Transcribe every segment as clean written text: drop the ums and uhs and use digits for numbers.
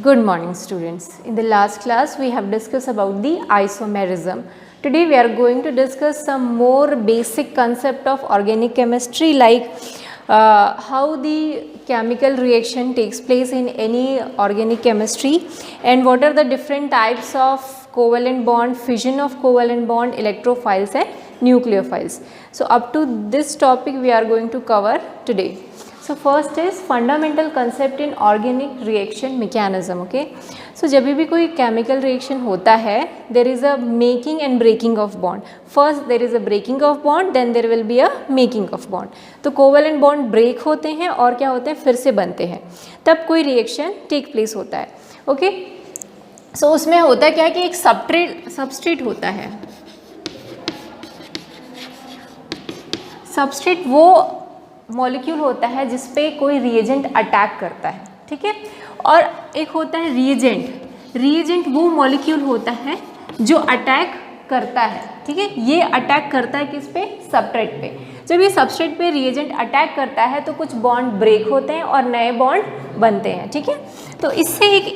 Good morning students. In the last class we have discussed about the isomerism. Today we are going to discuss some more basic concept of organic chemistry like how the chemical reaction takes place in any organic chemistry and what are the different types of covalent bond, fission of covalent bond, electrophiles and nucleophiles. So up to this topic we are going to cover today. So first is fundamental concept in organic reaction mechanism. Okay, so जब भी कोई chemical reaction होता है there is a making and breaking of bond. First there is a breaking of bond, then there will be a making of bond. तो covalent bond break होते हैं और क्या होते हैं, फिर से बनते हैं, तब कोई reaction take place होता है. ओके, सो उसमें होता क्या है कि एक सबस्ट्रेट होता है. सबस्ट्रेट वो मॉलिक्यूल होता है जिस पे कोई रिएजेंट अटैक करता है, ठीक है. और एक होता है रिएजेंट वो मॉलिक्यूल होता है जो अटैक करता है, ठीक है. ये अटैक करता है किस पे, सबस्ट्रेट पे. जब ये सबस्ट्रेट पे रिएजेंट अटैक करता है तो कुछ बॉन्ड ब्रेक होते हैं और नए बॉन्ड बनते हैं, ठीक है. तो इससे एक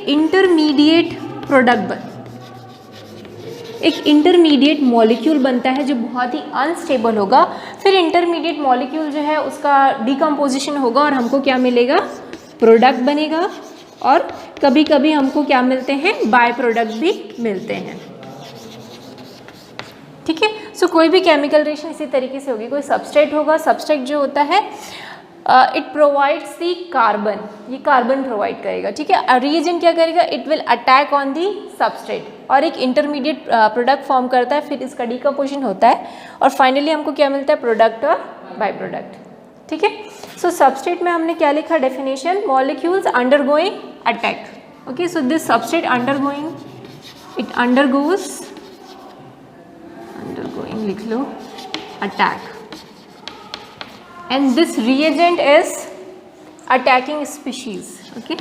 इंटरमीडिएट मॉलिक्यूल बनता है जो बहुत ही अनस्टेबल होगा. फिर इंटरमीडिएट मॉलिक्यूल जो है उसका डिकम्पोजिशन होगा और हमको क्या मिलेगा, प्रोडक्ट बनेगा. और कभी कभी हमको क्या मिलते हैं, बाय प्रोडक्ट भी मिलते हैं, ठीक है. सो कोई भी केमिकल रिएक्शन इसी तरीके से होगी. कोई सबस्ट्रेट होगा, सबस्ट्रेट जो होता है इट प्रोवाइड्स दी कार्बन, ये कार्बन प्रोवाइड करेगा, ठीक है. रिएजेंट क्या करेगा, it will attack on the substrate और एक इंटरमीडिएट प्रोडक्ट फॉर्म करता है. फिर इसका डिकम्पोजिशन होता है और फाइनली हमको क्या मिलता है, प्रोडक्ट और बाय प्रोडक्ट, ठीक है. सो सबस्ट्रेट में हमने क्या लिखा, definition, molecules undergoing attack. Okay, so this substrate undergoing लिख लो, attack. And this reagent is attacking species. Okay.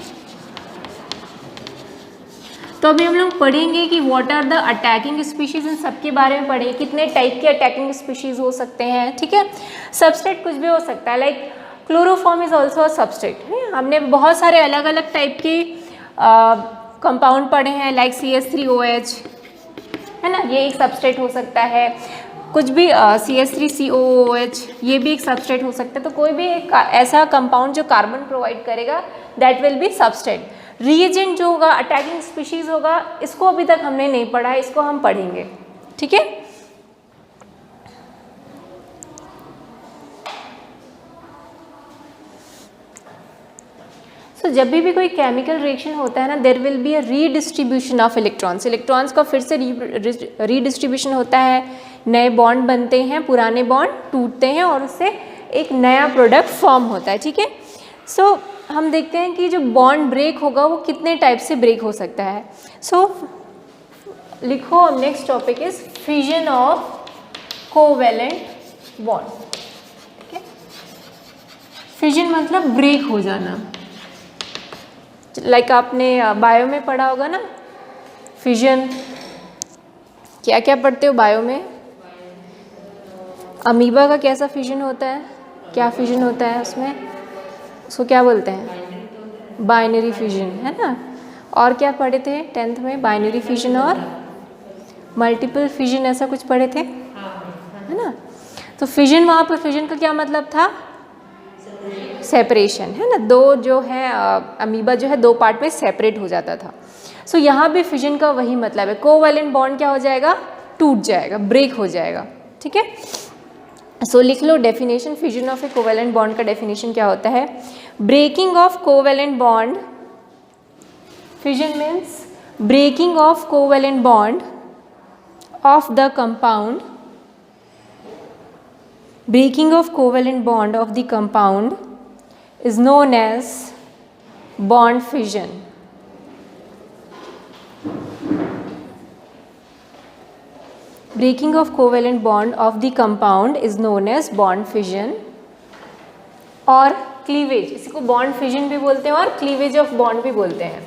तो अभी हम लोग पढ़ेंगे कि what are the attacking species, इन सब के बारे में पढ़ेंगे. कितने टाइप के attacking species हो सकते हैं, ठीक है. सबस्ट्रेट कुछ भी हो सकता है, like chloroform is also a substrate. हमने बहुत सारे अलग अलग टाइप के कंपाउंड पढ़े हैं, लाइक CH3OH है ना, ये एक सबस्ट्रेट हो सकता है. कुछ भी CH3COOH ये भी एक सबस्ट्रेट हो सकता है. तो कोई भी एक ऐसा कंपाउंड जो कार्बन प्रोवाइड करेगा that will be substrate. Reagent जो होगा, अटैकिंग स्पीशीज होगा, इसको अभी तक हमने नहीं पढ़ा है, इसको हम पढ़ेंगे, ठीक है. तो जब भी कोई केमिकल रिएक्शन होता है ना, there will be a redistribution of electrons. Electrons का फिर से रीडिस्ट्रीब्यूशन होता है, नए बॉन्ड बनते हैं, पुराने बॉन्ड टूटते हैं और उससे एक नया प्रोडक्ट फॉर्म होता है, ठीक है. सो हम देखते हैं कि जो बॉन्ड ब्रेक होगा वो कितने टाइप से ब्रेक हो सकता है. सो लिखो, next topic is fission of covalent bond. ठीक है, फिजन मतलब ब्रेक हो जाना. लाइक आपने बायो में पढ़ा होगा ना, फिजन. क्या क्या पढ़ते हो बायो में? अमीबा का कैसा फिजन होता है, क्या फिजन होता है उसमें, उसको क्या बोलते हैं, बाइनरी फिजन, है ना. और क्या पढ़े थे 10th में, बाइनरी फिजन और मल्टीपल फिजन, ऐसा कुछ पढ़े थे, है ना. तो फिजन, वहाँ पर फिजन का क्या मतलब था, सेपरेशन, है ना. दो जो है अमीबा जो है दो पार्ट में सेपरेट हो जाता था. सो यहाँ भी फिजन का वही मतलब है. कोवैलेंट बॉन्ड क्या हो जाएगा, टूट जाएगा, ब्रेक हो जाएगा, ठीक है. सो लिख लो definition, fission of a covalent bond का डेफिनेशन क्या होता है, breaking of covalent bond. Fission means breaking of covalent bond of the compound. Breaking of covalent bond of the compound is known as bond fission. Breaking of covalent bond of the compound is known as bond fission. और cleavage, इसी को bond fission भी बोलते हैं और cleavage of bond भी बोलते हैं,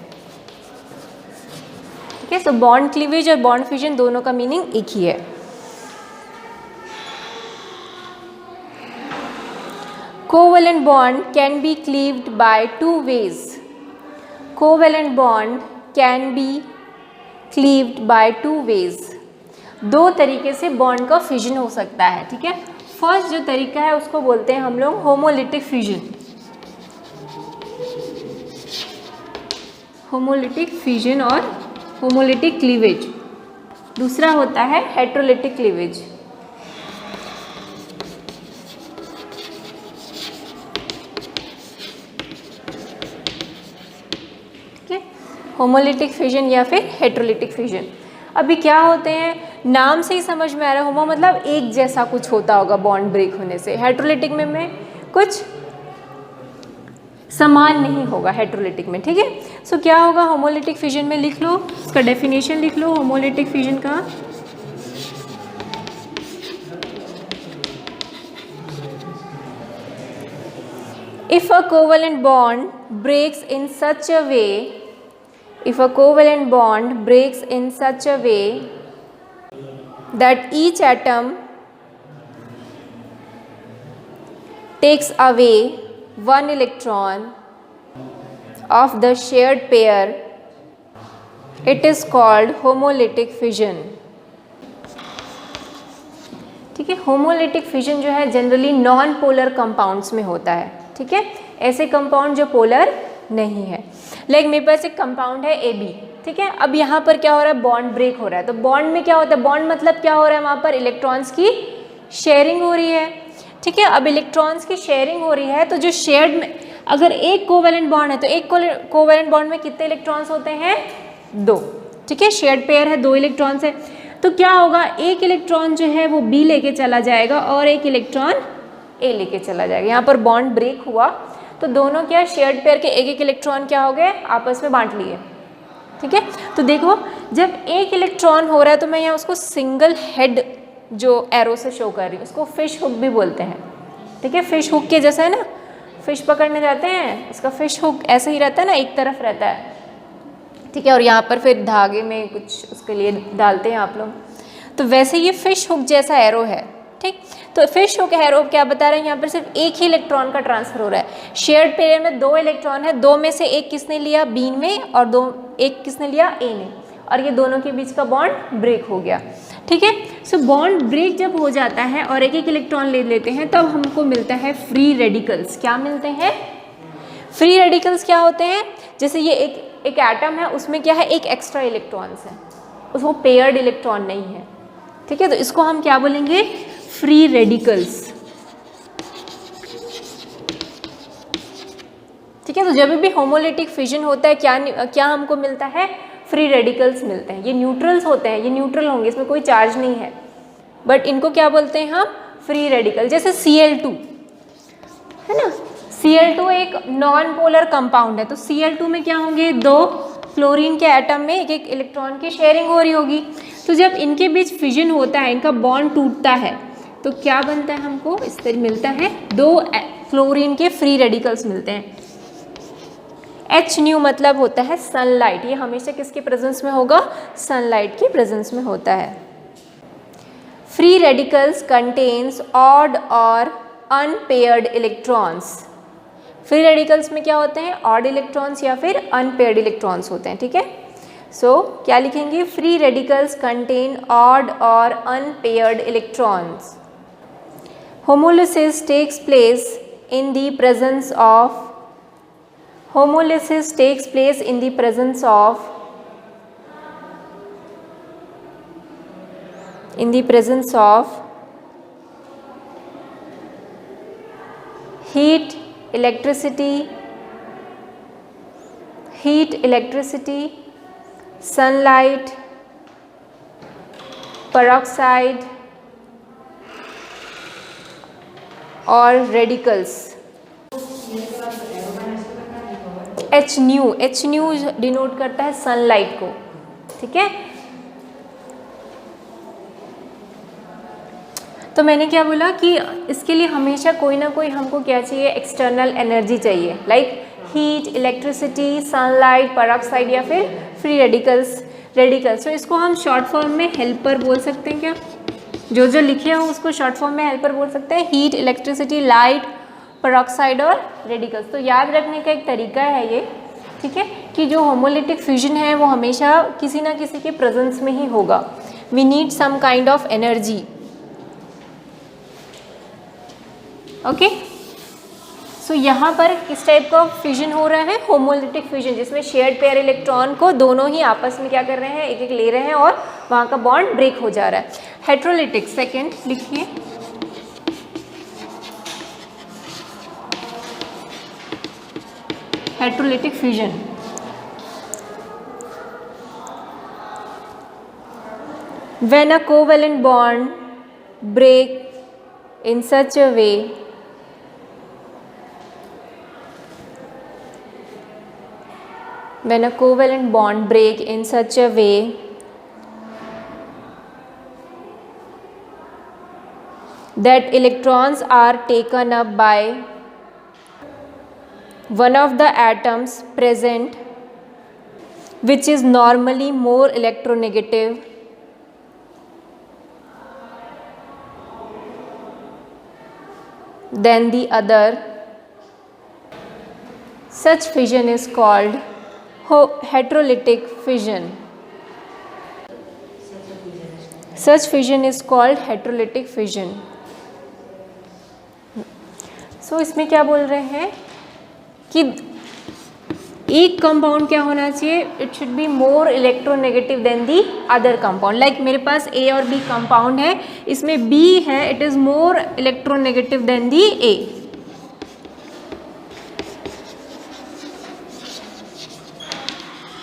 ठीक है. So bond cleavage और bond fission दोनों का मीनिंग एक ही है. Covalent bond can be cleaved by two ways. Covalent bond can be cleaved by 2 ways। 2 तरीके से बॉन्ड का फिजन हो सकता है, ठीक है। फर्स्ट जो तरीका है उसको बोलते हैं हम लोग होमोलिटिक फिजन, होमोलिटिक फिजन और होमोलिटिक क्लीवेज। दूसरा होता है हेट्रोलिटिक क्लीवेज। ठीक है, होमोलिटिक फिजन या फिर हेट्रोलिटिक फिजन। अभी क्या होते हैं, नाम से ही समझ में आ रहा है, होमो मतलब एक जैसा कुछ होता होगा बॉन्ड ब्रेक होने से। हेट्रोलिटिक में कुछ समान नहीं होगा हेट्रोलिटिक में, ठीक है। सो क्या होगा होमोलिटिक फिजन में, लिख लो इसका डेफिनेशन लिख लो होमोलिटिक फिजन का। If a covalent bond breaks in such a way, if a covalent bond breaks in such a way that each atom takes away one electron of the shared pair, it is called homolytic fission। ठीक है, homolytic fission जो है generally non polar compounds में होता है, ठीक है। ऐसे कंपाउंड जो पोलर नहीं है। लाइक मेरे पास एक कंपाउंड है AB, ठीक है। अब यहाँ पर क्या हो रहा है, बॉन्ड ब्रेक हो रहा है। तो बॉन्ड में क्या होता है, बॉन्ड मतलब क्या हो रहा है, वहाँ पर इलेक्ट्रॉन्स की शेयरिंग हो रही है, ठीक है। अब इलेक्ट्रॉन्स की शेयरिंग हो रही है तो जो शेयर्ड में अगर एक कोवेलेंट बॉन्ड है तो एक कोवेलेंट बॉन्ड में कितने इलेक्ट्रॉन्स होते हैं, 2, ठीक है। शेयर्ड पेयर है, 2 इलेक्ट्रॉन्स है। तो क्या होगा, एक इलेक्ट्रॉन जो है वो B लेके चला जाएगा और एक इलेक्ट्रॉन A लेके चला जाएगा। यहाँ पर बॉन्ड ब्रेक हुआ तो दोनों क्या शेयर्ड पेयर के एक इलेक्ट्रॉन क्या हो गए, आपस में बांट लिए, ठीक है। तो देखो जब एक इलेक्ट्रॉन हो रहा है तो मैं यहाँ उसको सिंगल हेड जो एरो से शो कर रही हूँ, उसको फिश हुक भी बोलते हैं, ठीक है। फिश हुक के जैसा है ना, फिश पकड़ने जाते हैं, इसका फिश हुक ऐसे ही रहता है ना, एक तरफ रहता है, ठीक है। और यहाँ पर फिर धागे में कुछ उसके लिए डालते हैं आप लोग, तो वैसे ये फिश हुक जैसा एरो है, ठीक। तो फिश हुक एरो क्या बता रहे हैं, यहाँ पर सिर्फ एक ही इलेक्ट्रॉन का ट्रांसफर हो रहा है। शेयर्ड पेयर में 2 इलेक्ट्रॉन है, 2 में से एक किसने लिया, B ने, और एक किसने लिया, A ने, और ये दोनों के बीच का बॉन्ड ब्रेक हो गया, ठीक है। सो बॉन्ड ब्रेक जब हो जाता है और एक इलेक्ट्रॉन ले लेते हैं तब हमको मिलता है फ्री रेडिकल्स। क्या मिलते हैं, फ्री रेडिकल्स। क्या होते हैं, जैसे ये एक एटम है, उसमें क्या है, एक एक्स्ट्रा इलेक्ट्रॉन्स है, उसको पेयर्ड इलेक्ट्रॉन नहीं है, ठीक है। तो इसको हम क्या बोलेंगे, फ्री रेडिकल्स, ठीक है। तो जब भी होमोलिटिक फिजन होता है क्या हमको मिलता है, फ्री रेडिकल्स मिलते हैं। ये न्यूट्रल्स होते हैं, ये न्यूट्रल होंगे, इसमें कोई चार्ज नहीं है, बट इनको क्या बोलते हैं हम, फ्री रेडिकल। जैसे Cl2 है ना, Cl2 एक नॉन पोलर कंपाउंड है, तो Cl2 में क्या होंगे, 2 फ्लोरीन के एटम में एक एक इलेक्ट्रॉन की शेयरिंग हो रही होगी। तो जब इनके बीच फिजन होता है, इनका बॉन्ड टूटता है, तो क्या बनता है, हमको इस तरह मिलता है, 2 फ्लोरीन के फ्री रेडिकल्स मिलते हैं। H मतलब होता है सनलाइट, ये हमेशा किसके प्रेजेंस में होगा, सनलाइट की प्रेजेंस में होता है। फ्री रेडिकल्स कंटेन्स ऑड और अनपेयर्ड इलेक्ट्रॉन्स। फ्री रेडिकल्स में क्या होते हैं, ऑड इलेक्ट्रॉन्स या फिर अनपेयर्ड इलेक्ट्रॉन्स होते हैं, ठीक है। सो क्या लिखेंगे, फ्री रेडिकल्स कंटेन ऑड और unpaired electrons. Homolysis takes place in the presence of, homolysis takes place in the presence of, heat, electricity, sunlight, peroxide और radicals। H डिनोट करता है सनलाइट को, ठीक है। तो मैंने क्या बोला कि इसके लिए हमेशा कोई ना कोई हमको क्या चाहिए, एक्सटर्नल एनर्जी चाहिए, like heat, electricity, sunlight, peroxide या फिर फ्री रेडिकल्स। तो इसको हम शॉर्ट फॉर्म में हेल्पर बोल सकते हैं। क्या जो लिखे हो उसको शॉर्ट फॉर्म में हेल्पर बोल सकते हैं, हीट, इलेक्ट्रिसिटी, लाइट, पेरोक्साइड और रेडिकल्स। तो याद रखने का एक तरीका है ये, ठीक है, कि जो होमोलिटिक फ्यूजन है वो हमेशा किसी ना किसी के प्रेजेंस में ही होगा. We need some kind of energy. Okay, so यहाँ पर किस टाइप का फ्यूजन हो रहा है? होमोलिटिक फ्यूजन, जिसमें शेयर्ड पेयर इलेक्ट्रॉन को दोनों ही आपस में क्या कर रहे हैं, एक एक ले रहे हैं और वहाँ का बॉन्ड ब्रेक हो जा रहा है. हेट्रोलिटिक, सेकेंड लिखिए. Heterolytic fusion. When a covalent bond break in such a way that electrons are taken up by one of the atoms present, which is normally more electronegative than the other, such fission is called heterolytic fission. Such fission is called heterolytic fission. So इसमें क्या बोल रहे हैं कि एक compound क्या होना चाहिए, it should be more electronegative than the other compound. Like मेरे पास ए और बी कंपाउंड है, इसमें बी है, it is more electronegative than the A.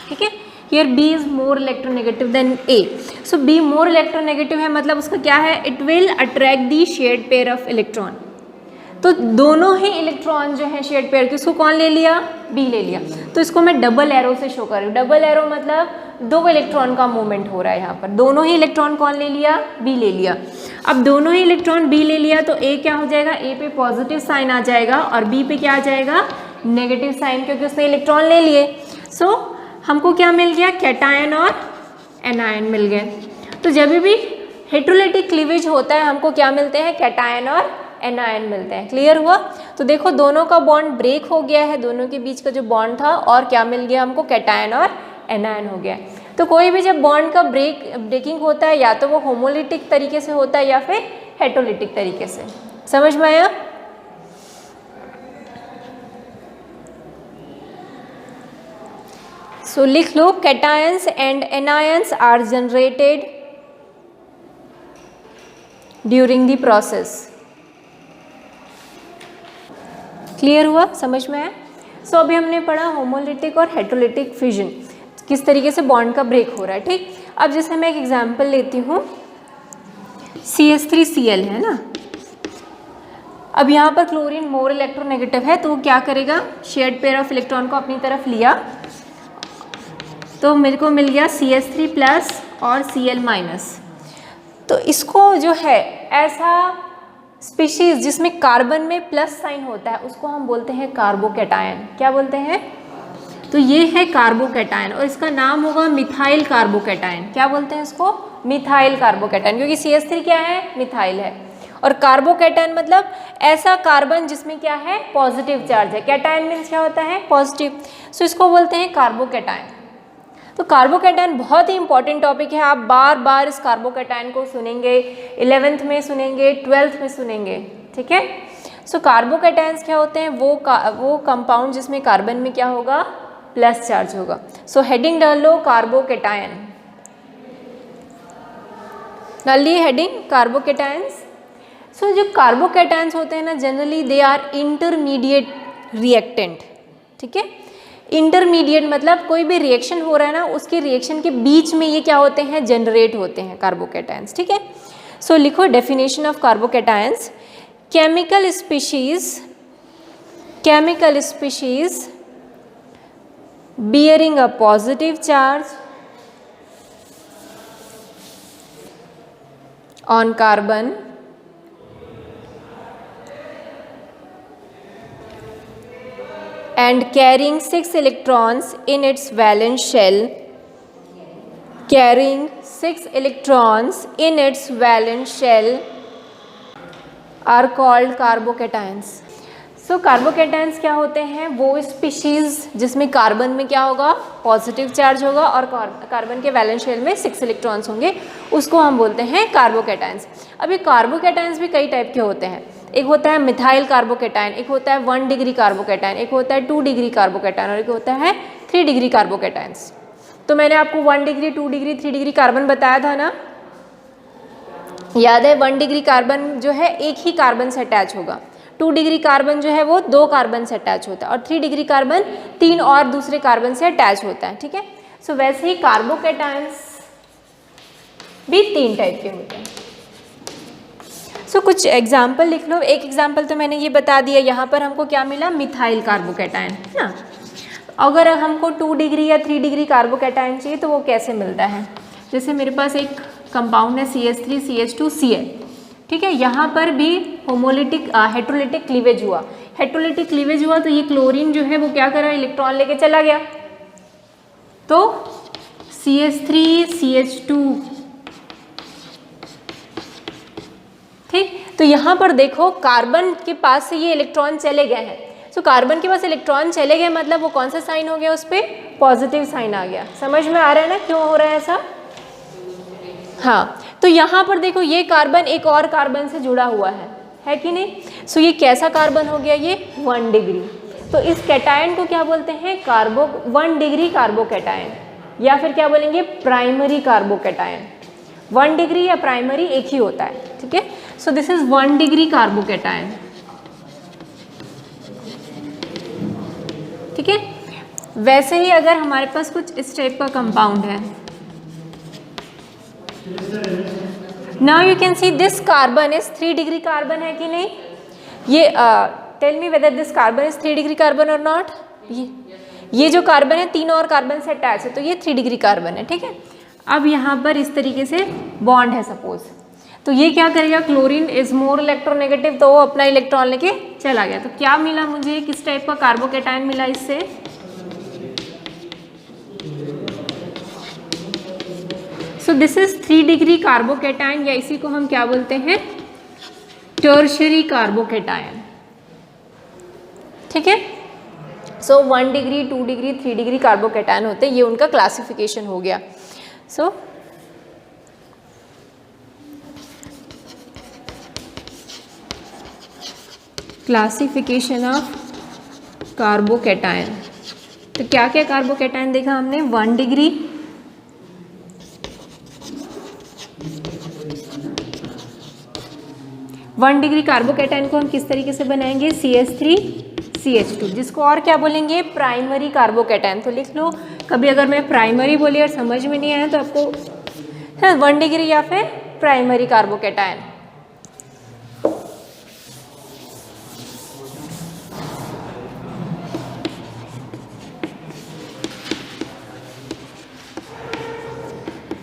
ठीक है, here B is more electronegative than A. So B more electronegative है, मतलब उसका क्या है, it will attract the shared pair of electron. तो दोनों ही इलेक्ट्रॉन जो है शेयर्ड पेयर के, उसको कौन ले लिया, बी ले लिया. तो इसको मैं डबल एरो से शो कर रही हूँ. डबल एरो मतलब दो इलेक्ट्रॉन का मूवमेंट हो रहा है यहाँ पर. दोनों ही इलेक्ट्रॉन कौन ले लिया, बी ले लिया. अब दोनों ही इलेक्ट्रॉन बी ले लिया तो ए क्या हो जाएगा, ए पे पॉजिटिव साइन आ जाएगा और बी पे क्या आ जाएगा, नेगेटिव साइन, क्योंकि उसने इलेक्ट्रॉन ले लिए. सो हमको क्या मिल गया, कैटायन और एनायन मिल गए. तो जब भी हेट्रोलिटिक क्लीवेज होता है हमको क्या मिलते हैं, कैटायन और एनायन मिलते हैं. क्लियर हुआ? तो देखो दोनों का बॉन्ड ब्रेक हो गया है, दोनों के बीच का जो बॉन्ड था, और क्या मिल गया हमको, कैटायन और एनायन हो गया. तो कोई भी जब बॉन्ड का ब्रेकिंग होता है, या तो वो होमोलिटिक तरीके से होता है या फिर हेट्रोलिटिक तरीके से. समझ में आया? सो लिख लो, cations and anions are generated during the process. Clear हुआ, समझ में आया? सो अभी हमने पढ़ा होमोलिटिक और हेट्रोलिटिक फ्यूजन, किस तरीके से बॉन्ड का ब्रेक हो रहा है. ठीक, अब जैसे मैं एक एग्जांपल लेती हूँ, CH3Cl है ना. अब यहाँ पर क्लोरीन मोर इलेक्ट्रोनेगेटिव है, तो वो क्या करेगा, शेयर्ड पेयर ऑफ इलेक्ट्रॉन को अपनी तरफ लिया, तो मेरे को मिल गया CH3 प्लस और Cl माइनस. तो इसको जो है ऐसा स्पीशीज जिसमें कार्बन में प्लस साइन होता है, उसको हम बोलते हैं कार्बोकैटायन. क्या बोलते हैं? तो ये है कार्बोकैटायन, और इसका नाम होगा मिथाइल कार्बोकैटायन. क्या बोलते हैं इसको, मिथाइल कार्बोकैटायन, क्योंकि CH3 क्या है, मिथाइल है. और कार्बोकैटायन मतलब ऐसा कार्बन जिसमें क्या है, पॉजिटिव चार्ज है. कैटायन मीन्स क्या होता है, पॉजिटिव. सो इसको बोलते हैं कार्बोकैटायन. तो कार्बोकैटायन बहुत ही इंपॉर्टेंट टॉपिक है. आप बार बार इस कार्बोकैटायन को सुनेंगे, 11th में सुनेंगे, 12th में सुनेंगे. ठीक है. सो कार्बोकैटायंस क्या होते हैं, वो कंपाउंड जिसमें कार्बन में क्या होगा, प्लस चार्ज होगा. सो हेडिंग डाल लो, कार्बोकैटायन. डाल लिए हेडिंग, कार्बोकैटायंस. सो जो कार्बोकैटायंस होते हैं ना, generally they are intermediate reactant. ठीक है, इंटरमीडिएट मतलब कोई भी रिएक्शन हो रहा है ना, उसके रिएक्शन के बीच में ये क्या होते हैं, जनरेट होते हैं कार्बोकैटायंस. ठीक है. सो लिखो definition of carbocations, chemical species bearing a positive charge on carbon and carrying 6 electrons in its valence shell, are called carbocations. So carbocations क्या होते हैं, वो स्पीशीज जिसमें कार्बन में क्या होगा, पॉजिटिव चार्ज होगा और कार्बन के वैलेंस शेल में 6 इलेक्ट्रॉन्स होंगे, उसको हम बोलते हैं कार्बोकैटायंस। अब ये कार्बोकैटायंस भी कई टाइप के होते हैं, एक होता है मिथाइल कार्बोकैटायन, एक होता है 1 डिग्री कार्बोकैटायन, एक होता है 2 डिग्री कार्बोकैटायन और एक होता है 3 डिग्री कार्बोकैटायंस। तो मैंने आपको 1 डिग्री 2 डिग्री 3 डिग्री कार्बन बताया था ना, याद है। 1 डिग्री कार्बन जो है एक ही कार्बन से अटैच होगा, 2 डिग्री कार्बन जो है वो 2 कार्बन से अटैच होता है और 3 डिग्री कार्बन 3 और दूसरे कार्बन से अटैच होता है, ठीक है। सो वैसे ही कार्बोकैटायंस भी 3 टाइप के होते हैं। सो कुछ एग्जाम्पल लिख लो। एक एग्जाम्पल तो मैंने ये बता दिया, यहाँ पर हमको क्या मिला, मिथाइल कार्बोकैटायन, है ना। अगर हमको 2 डिग्री या 3 डिग्री कार्बोकैटायन चाहिए तो वो कैसे मिलता है, जैसे मेरे पास एक कंपाउंड है CH3CH2Cl, ठीक है। यहाँ पर भी होमोलिटिक हेट्रोलिटिक क्लीवेज हुआ, हेट्रोलिटिक क्लीवेज हुआ तो ये क्लोरीन जो है वो क्या करा, इलेक्ट्रॉन लेके चला गया, तो CH3CH2, ठीक। तो यहाँ पर देखो कार्बन के पास से ये इलेक्ट्रॉन चले गए हैं, सो कार्बन के पास इलेक्ट्रॉन चले गए मतलब वो कौन सा साइन हो गया, उस पर पॉजिटिव साइन आ गया। समझ में आ रहा है ना क्यों हो रहा है ऐसा, हाँ। तो यहाँ पर देखो ये कार्बन एक और कार्बन से जुड़ा हुआ है कि नहीं। सो ये कैसा कार्बन हो गया, ये 1 डिग्री। तो इस कैटायन को क्या बोलते हैं, 1 डिग्री कार्बोकैटायन, या फिर क्या बोलेंगे, प्राइमरी कार्बोकैटायन। 1 डिग्री या प्राइमरी एक ही होता है, ठीक है। सो दिस इज 1 डिग्री कार्बोकैटायन, ठीक है। वैसे ही अगर हमारे पास कुछ इस टाइप का कंपाउंड है, now you can see this carbon is 3 degree carbon है कि नहीं, ये tell me whether this carbon is 3 degree carbon और नॉट। ये जो कार्बन है 3 और कार्बन से अटैच है तो ये 3 डिग्री कार्बन है, ठीक है। अब यहाँ पर इस तरीके से बॉन्ड है सपोज, तो ये क्या करेगा, क्लोरीन इज मोर इलेक्ट्रोनेगेटिव, तो वो अपना इलेक्ट्रॉन लेके चला गया। तो क्या मिला मुझे, किस टाइप का कार्बोकैटायन मिला इससे, सो दिस इज 3 डिग्री कार्बोकैटायन, या इसी को हम क्या बोलते हैं, टर्शियरी कार्बोकैटायन, ठीक है। सो 1 डिग्री 2 डिग्री 3 डिग्री कार्बोकैटायन होते हैं, ये उनका क्लासिफिकेशन हो गया। सो क्लासिफिकेशन ऑफ कार्बोकैटायन, तो क्या क्या कार्बोकैटायन देखा हमने, 1 डिग्री, 1 डिग्री कार्बोकैटायन को हम किस तरीके से बनाएंगे, CH3CH2, जिसको और क्या बोलेंगे, प्राइमरी कार्बोकैटायन। तो लिख लो, कभी अगर मैं प्राइमरी बोली और समझ में नहीं आया तो आपको 1 डिग्री या फिर primary carbocation.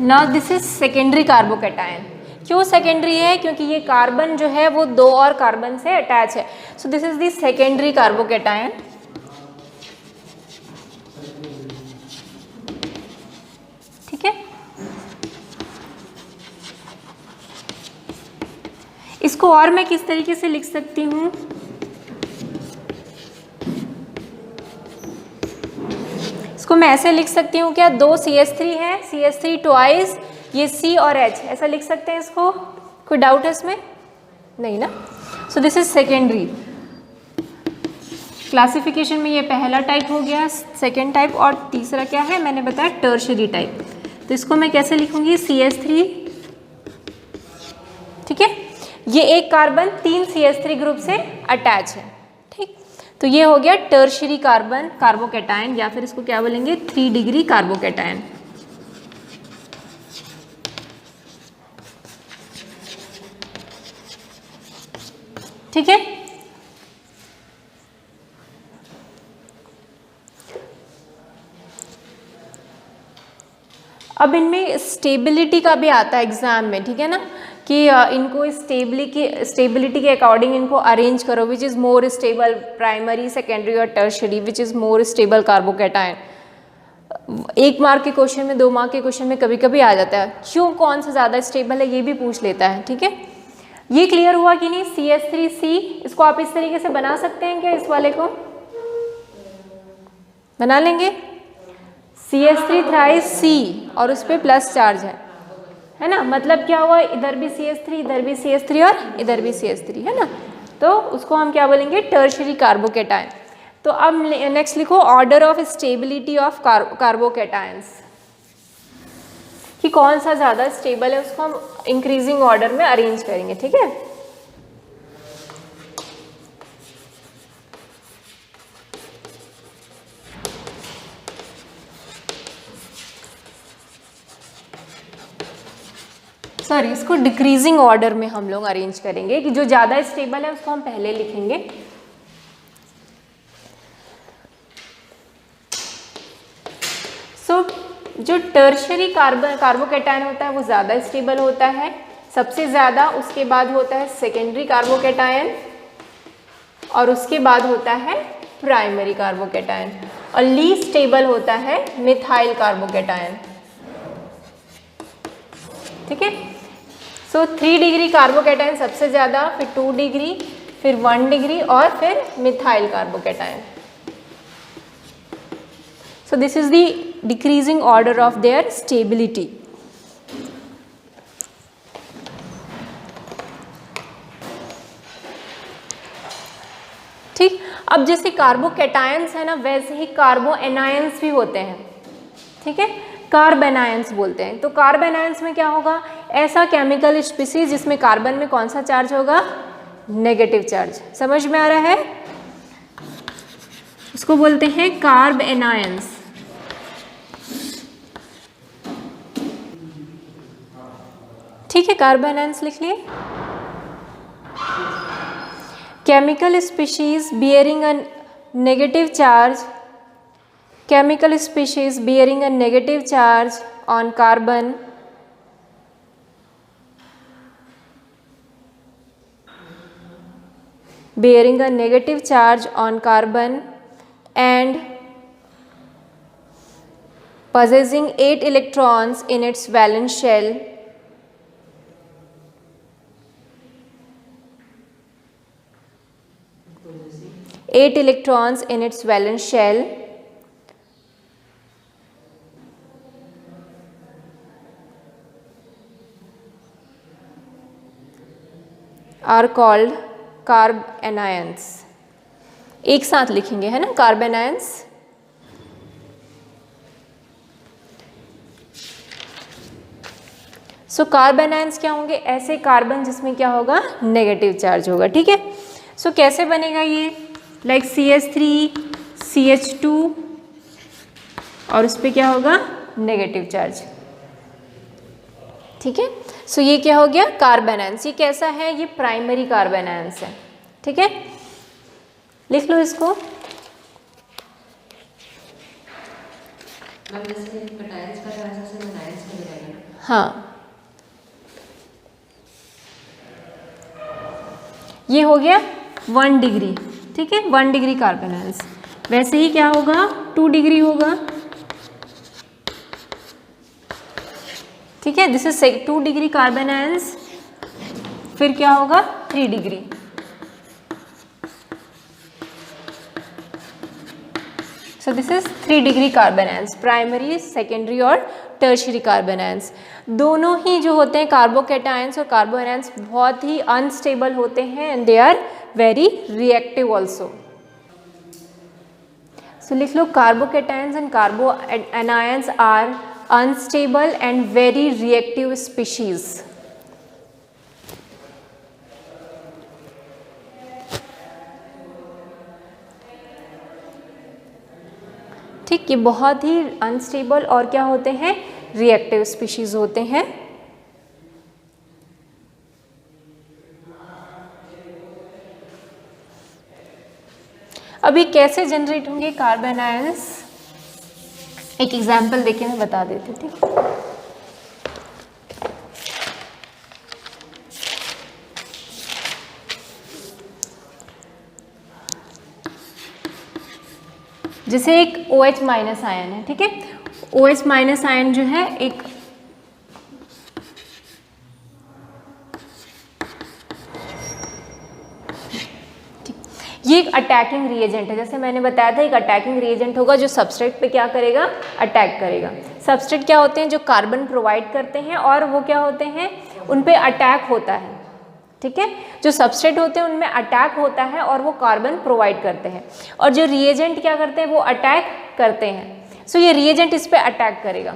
Now this is secondary carbocation. क्यों सेकेंडरी है, क्योंकि ये कार्बन जो है वो 2 और कार्बन से अटैच है, सो this is the secondary carbocation. ठीक है, इसको और मैं किस तरीके से लिख सकती हूँ, इसको मैं ऐसे लिख सकती हूँ क्या, 2 CH3 है, CH3 ट्वाइस ये C और H, ऐसा लिख सकते हैं इसको, कोई डाउट है इसमें, नहीं ना। सो दिस इज सेकेंडरी क्लासिफिकेशन में, ये पहला टाइप हो गया, सेकेंड टाइप, और तीसरा क्या है मैंने बताया, टर्शियरी टाइप। तो इसको मैं कैसे लिखूंगी, CH3, ठीक है, ये एक कार्बन 3 CH3 ग्रुप से अटैच है, ठीक। तो ये हो गया टर्शियरी कार्बन कार्बोकैटायन, या फिर इसको क्या बोलेंगे, 3 डिग्री कार्बोकैटायन। ठीक है, अब इनमें स्टेबिलिटी का भी आता है एग्जाम में, ठीक है ना, कि इनको स्टेबिलिटी के अकॉर्डिंग इनको अरेंज करो, which is more stable, primary, secondary और tertiary, which is more stable carbocation. 1 mark के क्वेश्चन में, 2 मार्क के क्वेश्चन में कभी कभी आ जाता है, क्यों, कौन सा ज़्यादा स्टेबल है, ये भी पूछ लेता है, ठीक है। ये क्लियर हुआ कि नहीं? CH3C, इसको आप इस तरीके से बना सकते हैं क्या? इस वाले को बना लेंगे, CH3 थ्राइस C और उस पर प्लस चार्ज है ना, मतलब क्या हुआ, इधर भी CH3, इधर भी CH3 और इधर भी CH3, है ना, तो उसको हम क्या बोलेंगे? Tertiary carbocation. तो अब नेक्स्ट लिखो ऑर्डर ऑफ स्टेबिलिटी ऑफ कार्बोकेटायंस, कि कौन सा ज़्यादा स्टेबल है उसको हम इंक्रीजिंग ऑर्डर में अरेंज करेंगे, ठीक है। सॉरी, इसको डिक्रीजिंग ऑर्डर में हम लोग अरेंज करेंगे, कि जो ज़्यादा स्टेबल है उसको हम पहले लिखेंगे। जो टर्शियरी कार्बोकेटायन होता है वो ज़्यादा स्टेबल होता है, सबसे ज़्यादा, उसके बाद होता है सेकेंडरी कार्बोकेटायन और उसके बाद होता है प्राइमरी कार्बोकेटायन, और लीस्ट स्टेबल होता है मिथाइल कार्बोकेटायन, ठीक है। सो 3 डिग्री कार्बोकेटायन सबसे ज़्यादा, फिर 2 डिग्री, फिर 1 डिग्री और फिर methyl carbocation. So this is the decreasing order of their stability. ठीक, अब जैसे कार्बोकेटायंस है ना, वैसे ही कार्बोएनायंस भी होते हैं, ठीक है, कार्बेनायंस बोलते हैं। तो कार्बेनायंस में क्या होगा? ऐसा केमिकल स्पीसीज जिसमें कार्बन में कौन सा चार्ज होगा? Negative charge. समझ में आ रहा है? उसको बोलते हैं कार्बेनायंस। ठीक है, कार्बोनायंस लिख लिए। Chemical species bearing a negative charge, chemical species bearing a negative charge on carbon bearing a negative charge on carbon and possessing 8 electrons in its valence shell, eight electrons in its valence shell are called कार्बेनायंस। एक साथ लिखेंगे, है ना, कार्बेनायंस। सो कार्बेनायंस क्या होंगे? ऐसे carbon जिसमें क्या होगा? नेगेटिव चार्ज होगा, ठीक है। सो कैसे बनेगा ये? लाइक CH3 CH2 और उस पर क्या होगा? नेगेटिव चार्ज, ठीक है। सो ये क्या हो गया? कार्बेनायंस। ये कैसा है? ये प्राइमरी कार्बेनायंस है, ठीक है। लिख लो इसको। हाँ, ये हो गया 1 डिग्री, ठीक है, 1 डिग्री कार्बेनायंस। वैसे ही क्या होगा? 2 डिग्री होगा, ठीक है। This is 2 degree carbanions. फिर क्या होगा? 3 degree. So this is 3 degree carbanions, primary, secondary और टर्शियरी कार्बेनायंस। दोनों ही जो होते हैं कार्बोकेटायंस और कार्बोएनायंस बहुत ही अनस्टेबल होते हैं and they are very reactive also. So लिख लो, carbocations and carbanions are unstable and very reactive species। ठीक, ये बहुत ही अनस्टेबल और क्या होते हैं? रिएक्टिव स्पीशीज होते हैं। अभी कैसे जनरेट होंगे कार्बोनायंस? एक एग्जाम्पल देके मैं बता देती हूँ, ठीक। जैसे एक OH माइनस आयन है, ठीक है। OH माइनस आयन जो है एक ये एक अटैकिंग रिएजेंट है, जैसे मैंने बताया था एक अटैकिंग रिएजेंट होगा जो सबस्ट्रेट पे क्या करेगा, अटैक करेगा। सबस्ट्रेट क्या होते हैं, जो कार्बन प्रोवाइड करते हैं और वो क्या होते हैं, उन पे अटैक होता है, ठीक है। जो सबस्ट्रेट होते हैं उनमें अटैक होता है और वो कार्बन प्रोवाइड करते हैं, और जो रिएजेंट क्या करते हैं, वो अटैक करते हैं। सो ये रिएजेंट इस पे अटैक करेगा,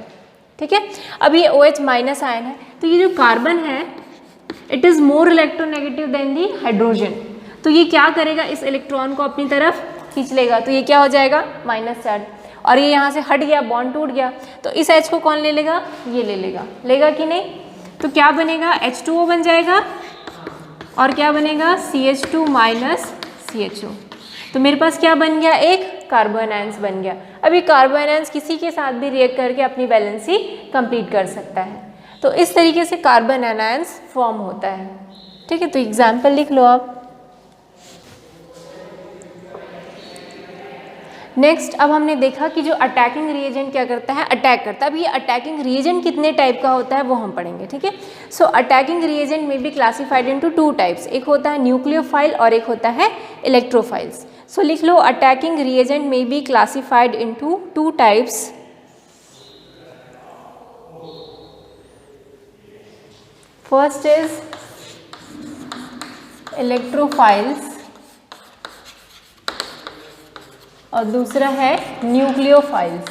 ठीक है। अब ये OH माइनस आयन है, तो ये जो कार्बन है it is more electronegative than the hydrogen, तो ये क्या करेगा, इस इलेक्ट्रॉन को अपनी तरफ खींच लेगा, तो ये क्या हो जाएगा, माइनस चार्ज, और ये यहाँ से हट गया, बॉन्ड टूट गया, तो इस H को कौन ले लेगा, ये ले लेगा, लेगा कि नहीं, तो क्या बनेगा, H2O बन जाएगा, और क्या बनेगा, CH2 माइनस CHO। तो मेरे पास क्या बन गया, एक कार्बन आयंस बन गया। अब ये कार्बन आयंस किसी के साथ भी रिएक्ट करके अपनी वैलेंसी कंप्लीट कर सकता है, तो इस तरीके से कार्बन आयंस फॉर्म होता है, ठीक है। तो एग्जाम्पल लिख लो आप। नेक्स्ट, अब हमने देखा कि जो अटैकिंग रिएजेंट क्या करता है, अटैक करता है। अब ये अटैकिंग रिएजेंट कितने टाइप का होता है वो हम पढ़ेंगे, ठीक है। सो अटैकिंग रिएजेंट में बी क्लासिफाइड इनटू 2 टाइप्स, एक होता है न्यूक्लियोफाइल और एक होता है इलेक्ट्रोफाइल्स। सो लिख लो, अटैकिंग रिएजेंट में be classified into 2 types. First is electrophiles और दूसरा है न्यूक्लियोफाइल्स,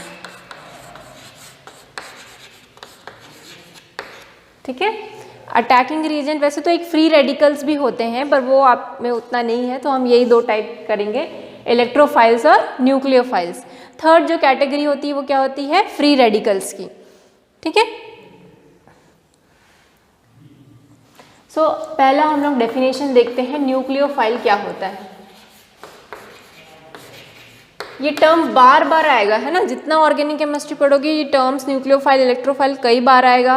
ठीक है। अटैकिंग रिएजेंट वैसे तो एक फ्री रेडिकल्स भी होते हैं, पर वो आप में उतना नहीं है, तो हम यही 2 टाइप करेंगे, इलेक्ट्रोफाइल्स और न्यूक्लियोफाइल्स। थर्ड जो कैटेगरी होती है वो क्या होती है, फ्री रेडिकल्स की, ठीक है। सो पहला हम लोग डेफिनेशन देखते हैं, न्यूक्लियोफाइल क्या होता है। ये टर्म बार बार आएगा, है ना, जितना ऑर्गेनिक केमिस्ट्री पढ़ोगे ये टर्म्स न्यूक्लियोफाइल, इलेक्ट्रोफाइल कई बार आएगा,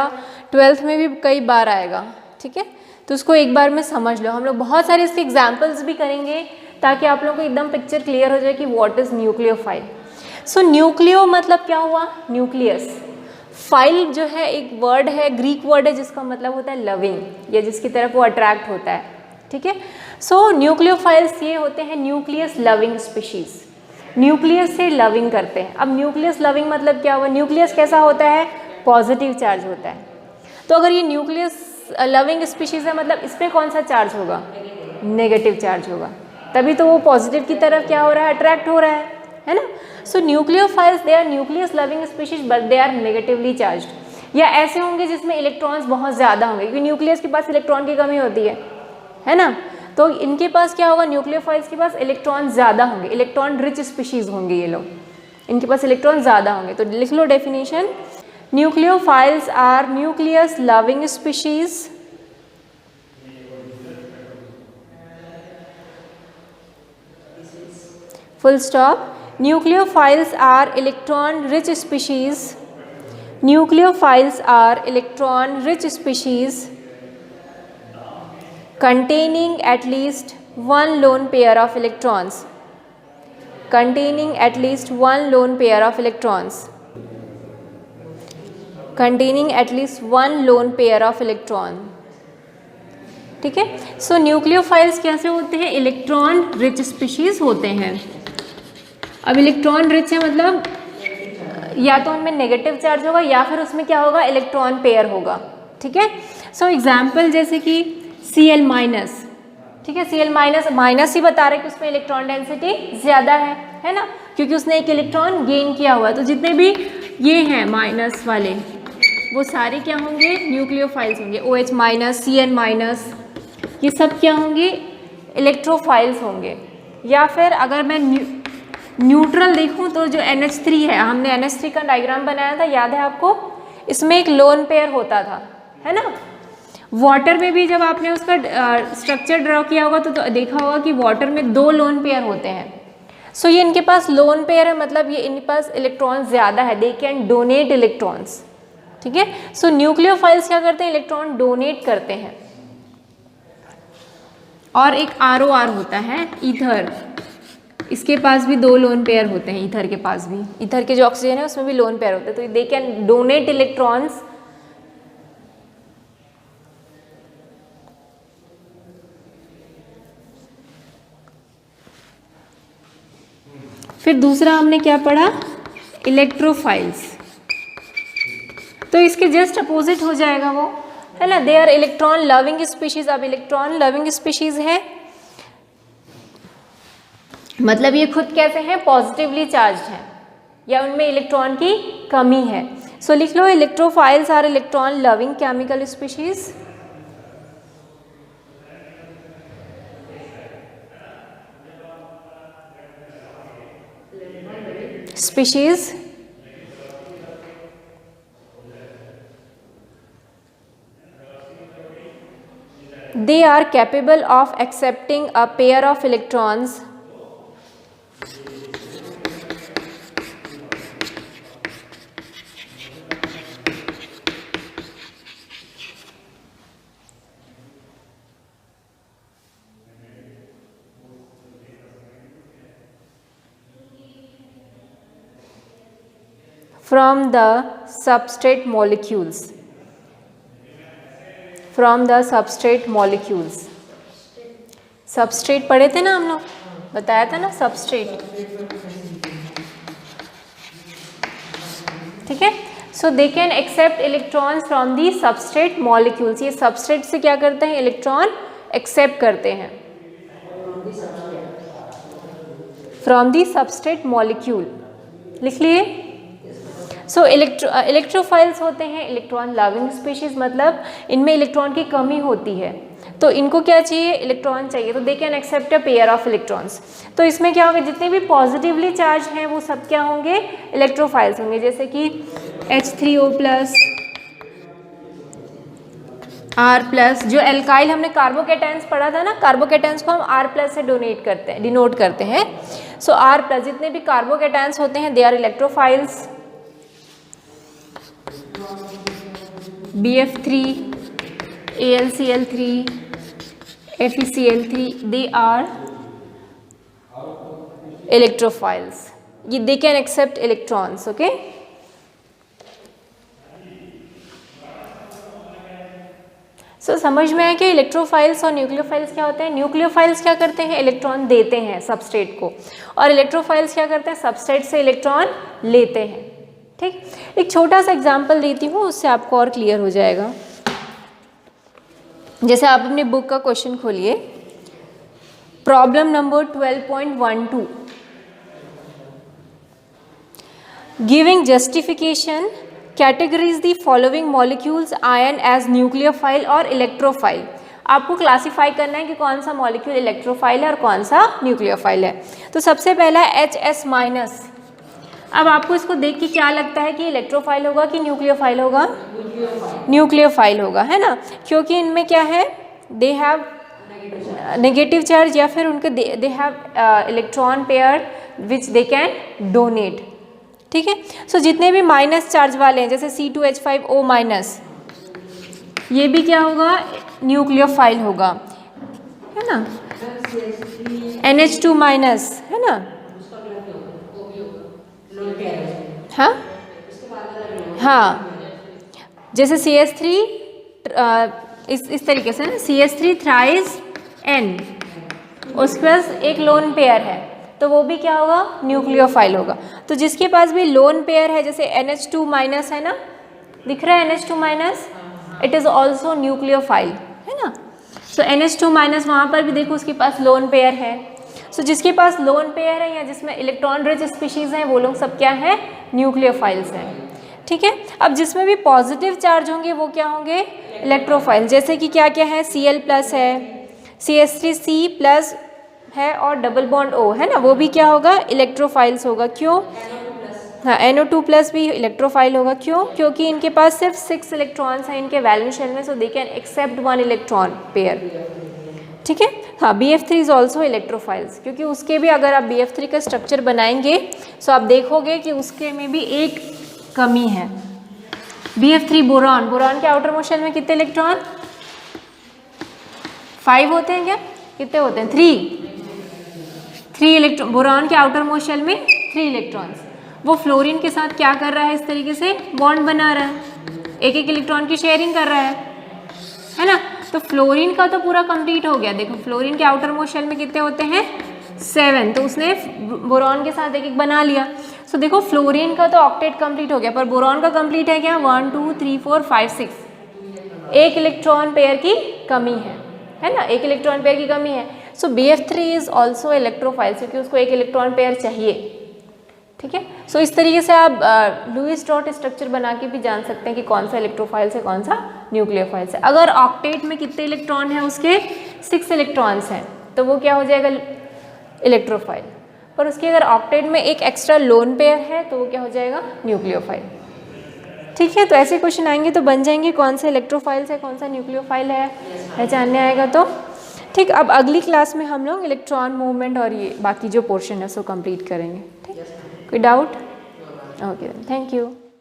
12th में भी कई बार आएगा, ठीक है। तो उसको एक बार में समझ लो। हम लोग बहुत सारे इसके एग्जाम्पल्स भी करेंगे ताकि आप लोगों को एकदम पिक्चर क्लियर हो जाए कि what is nucleophile. So nucleo मतलब क्या हुआ, न्यूक्लियस। फाइल जो है एक वर्ड है, ग्रीक वर्ड है, जिसका मतलब होता है लविंग, या जिसकी तरफ वो अट्रैक्ट होता है, ठीक है। सो न्यूक्लियोफाइल्स ये होते हैं न्यूक्लियस लविंग स्पीशीज, न्यूक्लियस से लविंग करते हैं। अब न्यूक्लियस लविंग मतलब क्या हुआ, न्यूक्लियस कैसा होता है, पॉजिटिव चार्ज होता है। तो अगर ये न्यूक्लियस लविंग स्पीशीज है, मतलब इसमें कौन सा चार्ज होगा, नेगेटिव चार्ज होगा, तभी तो वो पॉजिटिव की तरफ क्या हो रहा है, अट्रैक्ट हो रहा है ना। So nucleophiles they are nucleus loving species but they are negatively charged. या ऐसे होंगे जिसमें इलेक्ट्रॉन्स बहुत ज़्यादा होंगे, क्योंकि न्यूक्लियस के पास इलेक्ट्रॉन की कमी होती है ना। तो इनके पास क्या होगा, न्यूक्लियोफाइल्स के पास इलेक्ट्रॉन ज़्यादा होंगे, इलेक्ट्रॉन रिच स्पीशीज होंगे ये लोग, इनके पास इलेक्ट्रॉन ज़्यादा होंगे। तो लिख लो definition, nucleophiles are nucleus loving species full stop. Nucleophiles are electron rich species. Nucleophiles are electron rich species containing at least one lone pair of electrons. Containing at least one lone pair of electrons. Containing at least one lone pair of electron. ठीक है। सो nucleophiles कैसे होते हैं, electron rich species होते हैं। अब electron rich है मतलब या तो उनमें नेगेटिव चार्ज होगा या फिर उसमें क्या होगा, इलेक्ट्रॉन पेयर होगा, ठीक है। सो एग्जाम्पल जैसे कि Cl माइनस, ठीक है, Cl माइनस माइनस ही बता रहे कि उसमें इलेक्ट्रॉन डेंसिटी ज़्यादा है ना, क्योंकि उसने एक इलेक्ट्रॉन गेन किया हुआ है। तो जितने भी ये हैं माइनस वाले वो सारे क्या होंगे, न्यूक्लियोफाइल्स होंगे। OH माइनस, Cn माइनस, ये सब क्या होंगे, इलेक्ट्रोफाइल्स होंगे। या फिर अगर मैं न्यूट्रल देखूं तो जो NH3 है, हमने NH3 का डायग्राम बनाया था, याद है आपको, इसमें एक लोन पेयर होता था, है ना। वाटर में भी जब आपने उसका स्ट्रक्चर ड्रॉ किया होगा तो देखा होगा कि वाटर में 2 लोन पेयर होते हैं। सो ये इनके पास लोन पेयर है, मतलब ये इनके पास इलेक्ट्रॉन ज़्यादा है, दे कैन डोनेट इलेक्ट्रॉन्स, ठीक है। सो न्यूक्लियोफाइल्स क्या करते हैं, इलेक्ट्रॉन डोनेट करते हैं। और एक ROR होता है, ईथर, इसके पास भी 2 लोन पेयर होते हैं, ईथर के पास भी, ईथर के जो ऑक्सीजन है उसमें भी लोन पेयर होते हैं। तो दे कैन डोनेट इलेक्ट्रॉन्स फिर दूसरा हमने क्या पढ़ा, इलेक्ट्रोफाइल्स। तो इसके जस्ट अपोजिट हो जाएगा वो, है ना, they are electron loving species. अब इलेक्ट्रॉन लविंग स्पीशीज है मतलब ये खुद कैसे हैं, पॉजिटिवली चार्ज हैं या उनमें इलेक्ट्रॉन की कमी है। सो लिख लो, electrophiles are electron loving chemical species. They are capable of accepting a pair of electrons from the substrate molecules. From the substrate molecules. Substrate पढ़े थे ना हम लोग, बताया था ना सबस्ट्रेट, ठीक है। So they can accept electrons from the substrate molecules. ये सबस्ट्रेट से क्या करते हैं, इलेक्ट्रॉन एक्सेप्ट करते हैं फ्रॉम दी सबस्ट्रेट मॉलिक्यूल। लिख लिए। सो इलेक्ट्रोफाइल्स होते हैं इलेक्ट्रॉन लविंग स्पीशीज, मतलब इनमें इलेक्ट्रॉन की कमी होती है तो इनको क्या चाहिए, इलेक्ट्रॉन चाहिए, तो they can accept a pair of electrons. तो इसमें क्या होगा, जितने भी पॉजिटिवली चार्ज हैं वो सब क्या होंगे, इलेक्ट्रोफाइल्स होंगे, जैसे कि H3O+, R+। जो एल्काइल हमने कार्बोकेटाइंस पढ़ा था ना, कार्बोकेटाइंस को हम R+ से डिनोट करते हैं। सो R+, जितने भी कार्बोकेटाइंस होते हैं they are electrophiles. BF3, AlCl3, FeCl3, they are electrophiles. They can accept electrons, okay? सो समझ में आया कि इलेक्ट्रोफाइल्स और न्यूक्लियोफाइल्स क्या होते हैं। न्यूक्लियोफाइल्स क्या करते हैं, इलेक्ट्रॉन देते हैं सबस्ट्रेट को, और इलेक्ट्रोफाइल्स क्या करते हैं, सबस्ट्रेट से इलेक्ट्रॉन लेते हैं। ठीक, एक छोटा सा एग्जांपल देती हूँ, उससे आपको और क्लियर हो जाएगा। जैसे आप अपनी बुक का क्वेश्चन खोलिए, problem number 12.12, giving justification categories the following molecules ion as nucleophile और इलेक्ट्रोफाइल। आपको क्लासीफाई करना है कि कौन सा मॉलिक्यूल इलेक्ट्रोफाइल है और कौन सा न्यूक्लियोफाइल है। तो सबसे पहला HS-। अब आपको इसको देख के क्या लगता है कि इलेक्ट्रोफाइल होगा कि न्यूक्लियोफाइल होगा, न्यूक्लियोफाइल होगा, है ना, क्योंकि इनमें क्या है, दे हैव नेगेटिव चार्ज या फिर उनके they have electron pair which they can donate. ठीक है। सो जितने भी माइनस चार्ज वाले हैं जैसे C2H5O-, ये भी क्या होगा, न्यूक्लियोफाइल होगा, है ना। NH2-, है ना, हाँ हाँ, जैसे CH3 इस तरीके से ना, CH3 थ्राइस N, उसके पास एक लोन पेयर है तो वो भी क्या होगा, न्यूक्लियोफाइल होगा। तो जिसके पास भी लोन पेयर है जैसे NH2- है ना, दिख रहा है NH2-, it is also nucleophile, है ना। तो NH2- वहाँ पर भी देखो उसके पास लोन पेयर है। सो जिसके पास लोन पेयर है या जिसमें इलेक्ट्रॉन रिच स्पीशीज़ हैं वो लोग सब क्या हैं, न्यूक्लियोफाइल्स हैं। ठीक है। अब जिसमें भी पॉजिटिव चार्ज होंगे वो क्या होंगे, इलेक्ट्रोफाइल। जैसे कि क्या क्या है, Cl+ है, CH3C+ है और डबल बॉन्ड O है ना, वो भी क्या होगा, इलेक्ट्रोफाइल्स होगा। क्यों, हाँ, NO2+ भी इलेक्ट्रोफाइल होगा। क्यों, क्योंकि इनके पास सिर्फ 6 इलेक्ट्रॉन्स हैं इनके वैलेंस शेल में, so they can accept 1 electron pair. ठीक है। हाँ, BF3 इज ऑल्सो इलेक्ट्रोफाइल्स, क्योंकि उसके भी अगर आप BF3 का स्ट्रक्चर बनाएंगे तो आप देखोगे कि उसके में भी एक कमी है। BF3 बोरॉन, बोरॉन के आउटर मोस्ट शेल में कितने इलेक्ट्रॉन, 5 होते हैं क्या, कितने होते हैं, 3 इलेक्ट्रॉन। बोरॉन के आउटर मोस्ट शेल में 3 इलेक्ट्रॉन्स। वो फ्लोरीन के साथ क्या कर रहा है, इस तरीके से बॉन्ड बना रहा है, एक एक इलेक्ट्रॉन की शेयरिंग कर रहा है ना। तो फ्लोरीन का तो पूरा कंप्लीट हो गया। देखो फ्लोरीन के आउटर मोस्ट शेल में कितने होते हैं, 7, तो उसने बोरॉन के साथ एक एक बना लिया। सो देखो फ्लोरीन का तो ऑक्टेट कंप्लीट हो गया, पर बोरॉन का कंप्लीट है क्या? 1 2 3 4 5 6, एक इलेक्ट्रॉन पेयर की कमी है ना, एक इलेक्ट्रॉन पेयर की कमी है। सो BF3 इज ऑल्सो इलेक्ट्रोफाइल, क्योंकि उसको एक इलेक्ट्रॉन पेयर चाहिए। ठीक है, सो इस तरीके से आप लुईस डॉट स्ट्रक्चर बना के भी जान सकते हैं कि कौन सा इलेक्ट्रोफाइल से कौन सा न्यूक्लियोफाइल से। अगर ऑक्टेट में कितने इलेक्ट्रॉन हैं? उसके 6 इलेक्ट्रॉन्स हैं, तो वो क्या हो जाएगा? इलेक्ट्रोफाइल। पर उसके अगर ऑक्टेट में एक एक्स्ट्रा लोन पेयर है तो वो क्या हो जाएगा? न्यूक्लियोफाइल। ठीक है, तो ऐसे क्वेश्चन आएंगे तो बन जाएंगे कौन सा इलेक्ट्रोफाइल है कौन सा न्यूक्लियोफाइल है, पहचानने आएगा तो। ठीक, अब अगली क्लास में हम लोग इलेक्ट्रॉन मूवमेंट और ये बाकी जो पोर्शन है उसको कंप्लीट करेंगे। ठीक, कोई डाउट? Okay, thank you.